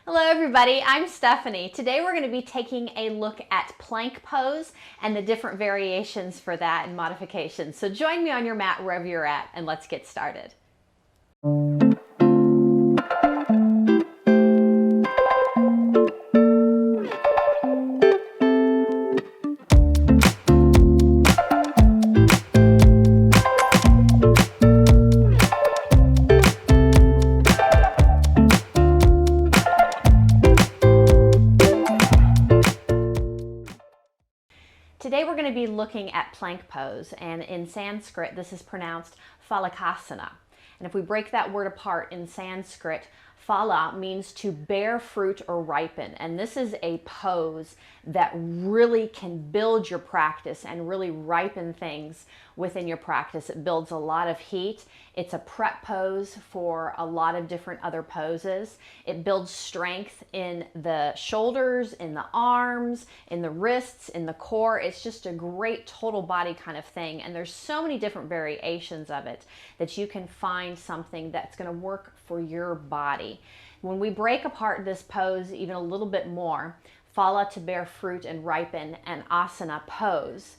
Hello everybody, I'm Stephanie. Today we're going to be taking a look at plank pose and the different variations for that and modifications. So join me on your mat wherever you're at and let's get started. Today we're going to be looking at plank pose, and in Sanskrit this is pronounced Phalakasana. And if we break that word apart in Sanskrit, phala means to bear fruit or ripen, and this is a pose that really can build your practice and really ripen things within your practice. It builds a lot of heat. It's a prep pose for a lot of different other poses. It builds strength in the shoulders, in the arms, in the wrists, in the core. It's just a great total body kind of thing, and there's so many different variations of it that you can find something that's going to work for your body. When we break apart this pose even a little bit more, phala to bear fruit and ripen, and asana pose,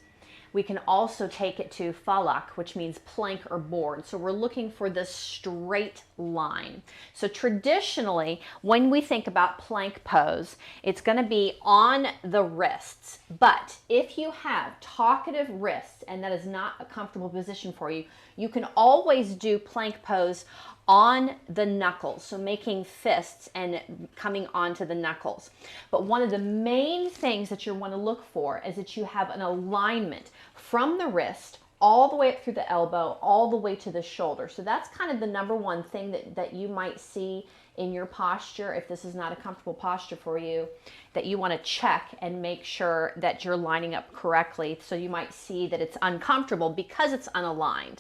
we can also take it to phalak, which means plank or board. So we're looking for this straight line. So traditionally, when we think about plank pose, it's going to be on the wrists. But if you have talkative wrists and that is not a comfortable position for you, you can always do plank pose on the knuckles, so making fists and coming onto the knuckles. But one of the main things that you want to look for is that you have an alignment from the wrist all the way up through the elbow, all the way to the shoulder. So that's kind of the number one thing that you might see in your posture, if this is not a comfortable posture for you, that you want to check and make sure that you're lining up correctly. So you might see that it's uncomfortable because it's unaligned.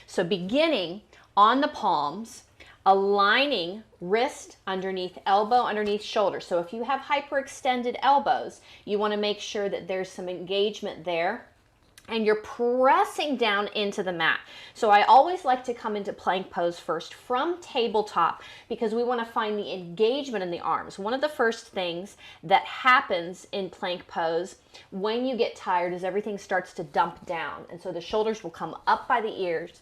So beginning on the palms, aligning wrist underneath elbow, underneath shoulder. So if you have hyperextended elbows, you want to make sure that there's some engagement there, and you're pressing down into the mat. So I always like to come into plank pose first from tabletop because we want to find the engagement in the arms. One of the first things that happens in plank pose when you get tired is everything starts to dump down, and so the shoulders will come up by the ears,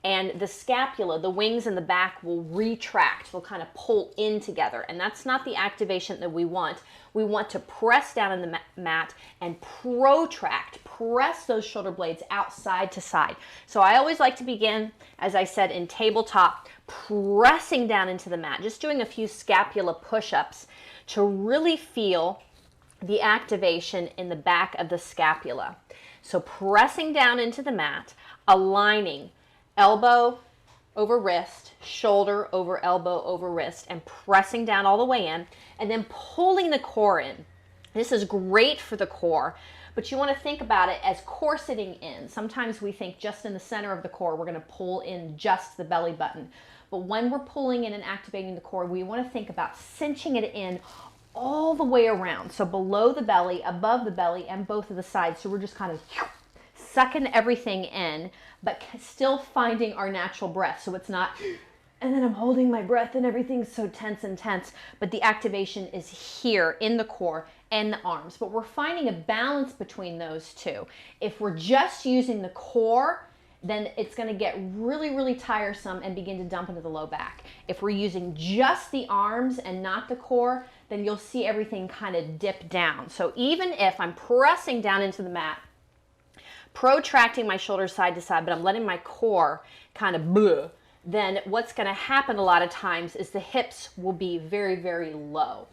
and the scapula, the wings in the back, will retract. They'll kind of pull in together, and that's not the activation that we want. We want to press down in the mat and protract, press those shoulder blades out side to side. So I always like to begin, as I said, in tabletop, pressing down into the mat, just doing a few scapula push-ups to really feel the activation in the back of the scapula. So pressing down into the mat, aligning elbow over wrist, shoulder over elbow over wrist, and pressing down all the way in, and then pulling the core in. This is great for the core, but you want to think about it as corseting in. Sometimes we think just in the center of the core, we're going to pull in just the belly button. But when we're pulling in and activating the core, we want to think about cinching it in all the way around. So below the belly, above the belly, and both of the sides. So we're just kind of sucking everything in, but still finding our natural breath. So it's not, and then I'm holding my breath and everything's so tense and tense, but the activation is here in the core and the arms. But we're finding a balance between those two. If we're just using the core, then it's going to get really, really tiresome and begin to dump into the low back. If we're using just the arms and not the core, then you'll see everything kind of dip down. So even if I'm pressing down into the mat, protracting my shoulders side to side, but I'm letting my core kind of then what's going to happen a lot of times is the hips will be very, very low,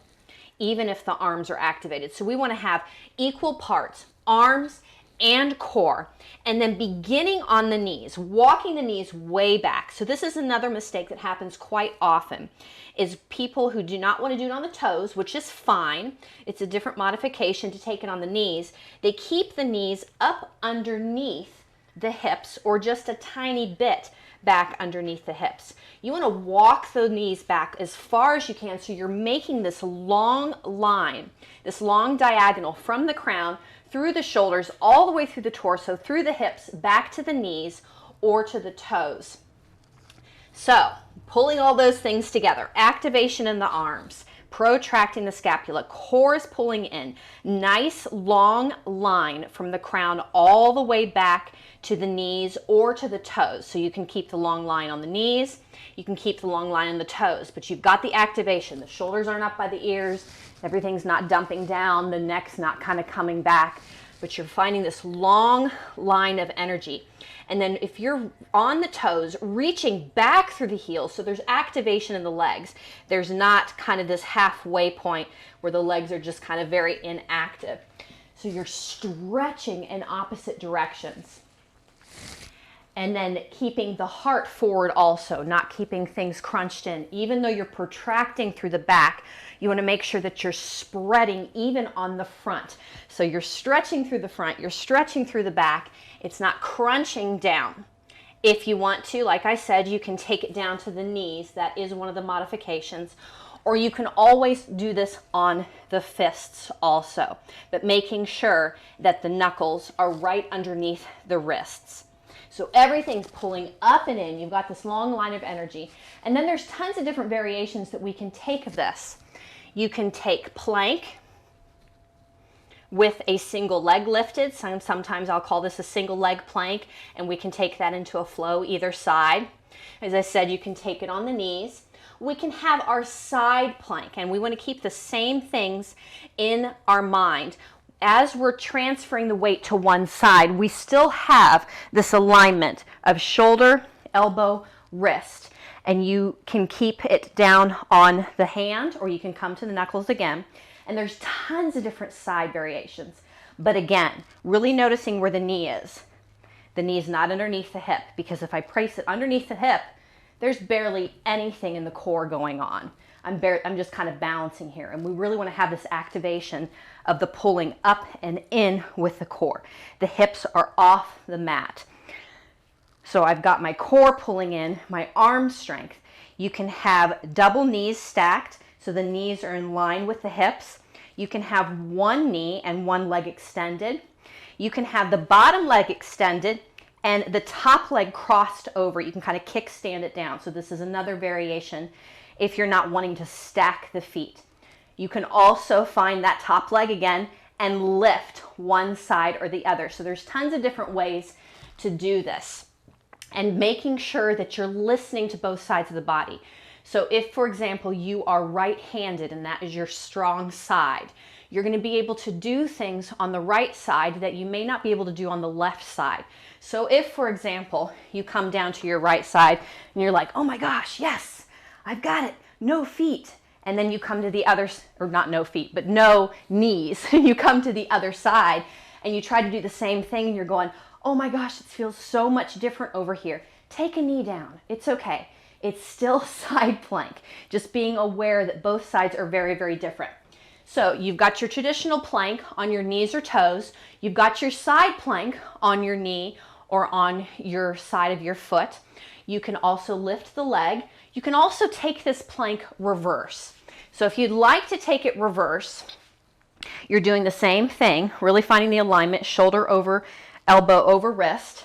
even if the arms are activated. So we want to have equal parts, arms and core, and then beginning on the knees, walking the knees way back. So this is another mistake that happens quite often, is people who do not want to do it on the toes, which is fine. It's a different modification to take it on the knees. They keep the knees up underneath the hips or just a tiny bit back underneath the hips. You want to walk the knees back as far as you can, so you're making this long line, this long diagonal from the crown through the shoulders, all the way through the torso, through the hips, back to the knees or to the toes. So pulling all those things together, activation in the arms, protracting the scapula. Core is pulling in. Nice long line from the crown all the way back to the knees or to the toes. So you can keep the long line on the knees, you can keep the long line on the toes, but you've got the activation. The shoulders aren't up by the ears, everything's not dumping down, the neck's not kind of coming back, but you're finding this long line of energy. And then if you're on the toes, reaching back through the heels, so there's activation in the legs. There's not kind of this halfway point where the legs are just kind of very inactive. So you're stretching in opposite directions. And then keeping the heart forward also, not keeping things crunched in. Even though you're protracting through the back, you want to make sure that you're spreading even on the front. So you're stretching through the front, you're stretching through the back. It's not crunching down. If you want to, like I said, you can take it down to the knees. That is one of the modifications. Or you can always do this on the fists also, but making sure that the knuckles are right underneath the wrists. So everything's pulling up and in. You've got this long line of energy. And then there's tons of different variations that we can take of this. You can take plank with a single leg lifted. Sometimes I'll call this a single leg plank, and we can take that into a flow either side. As I said, you can take it on the knees. We can have our side plank, and we want to keep the same things in our mind. As we're transferring the weight to one side, we still have this alignment of shoulder, elbow, wrist, and you can keep it down on the hand, or you can come to the knuckles again. And there's tons of different side variations. But again, really noticing where the knee is. The knee is not underneath the hip, because if I place it underneath the hip, there's barely anything in the core going on. I'm just kind of balancing here, and we really want to have this activation of the pulling up and in with the core. The hips are off the mat. So I've got my core pulling in, my arm strength. You can have double knees stacked, so the knees are in line with the hips. You can have one knee and one leg extended. You can have the bottom leg extended and the top leg crossed over. You can kind of kickstand it down. So this is another variation if you're not wanting to stack the feet. You can also find that top leg again and lift one side or the other. So there's tons of different ways to do this, and making sure that you're listening to both sides of the body. So if, for example, you are right-handed and that is your strong side, you're going to be able to do things on the right side that you may not be able to do on the left side. So if, for example, you come down to your right side and you're like, oh my gosh, yes, I've got it, no feet. And then you come to the other, or not no feet, but no knees. You come to the other side and you try to do the same thing and you're going, oh my gosh, it feels so much different over here. Take a knee down. It's okay. It's still side plank. Just being aware that both sides are very, very different. So you've got your traditional plank on your knees or toes. You've got your side plank on your knee or on your side of your foot. You can also lift the leg. You can also take this plank reverse. So if you'd like to take it reverse, you're doing the same thing, really finding the alignment, shoulder over elbow over wrist,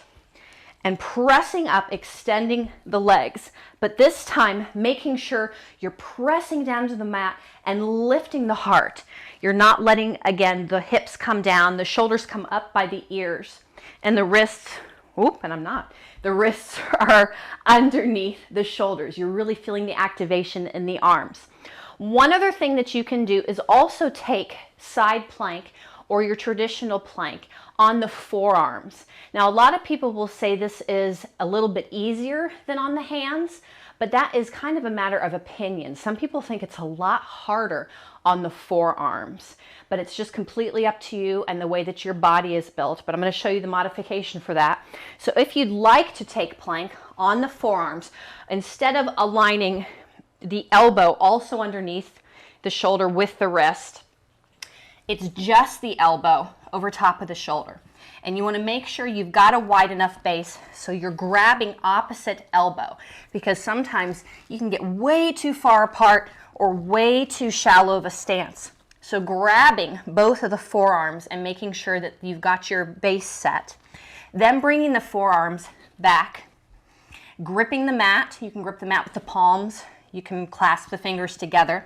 and pressing up, extending the legs. But this time, making sure you're pressing down to the mat and lifting the heart. You're not letting, again, the hips come down, the shoulders come up by the ears, and the wrists, the wrists are underneath the shoulders. You're really feeling the activation in the arms. One other thing that you can do is also take side plank or your traditional plank on the forearms. Now, a lot of people will say this is a little bit easier than on the hands, but that is kind of a matter of opinion. Some people think it's a lot harder on the forearms, but it's just completely up to you and the way that your body is built. But I'm going to show you the modification for that. So if you'd like to take plank on the forearms, instead of aligning the elbow also underneath the shoulder with the wrist, it's just the elbow over top of the shoulder. And you want to make sure you've got a wide enough base so you're grabbing opposite elbow, because sometimes you can get way too far apart or way too shallow of a stance. So grabbing both of the forearms and making sure that you've got your base set. Then bringing the forearms back, gripping the mat. You can grip the mat with the palms. You can clasp the fingers together.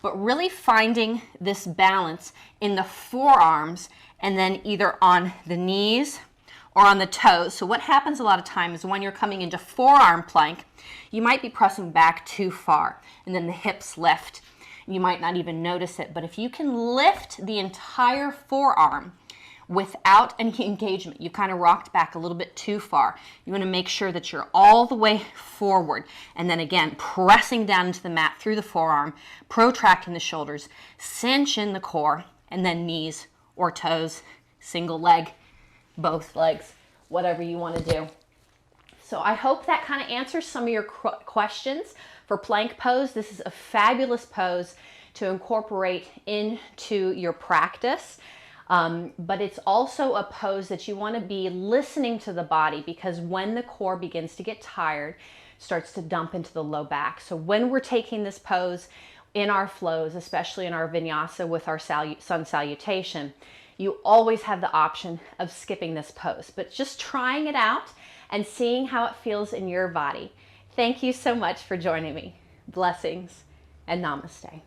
but really finding this balance in the forearms and then either on the knees or on the toes. So what happens a lot of times is when you're coming into forearm plank, you might be pressing back too far and then the hips lift. You might not even notice it, but if you can lift the entire forearm without any engagement, you kind of rocked back a little bit too far. You want to make sure that you're all the way forward, and then again, pressing down into the mat through the forearm, protracting the shoulders, cinch in the core, and then knees or toes, single leg, both legs, whatever you want to do. So I hope that kind of answers some of your questions for plank pose. This is a fabulous pose to incorporate into your practice. But it's also a pose that you want to be listening to the body, because when the core begins to get tired, it starts to dump into the low back. So when we're taking this pose in our flows, especially in our vinyasa with our sun salutation, you always have the option of skipping this pose, but just trying it out and seeing how it feels in your body. Thank you so much for joining me. Blessings and namaste.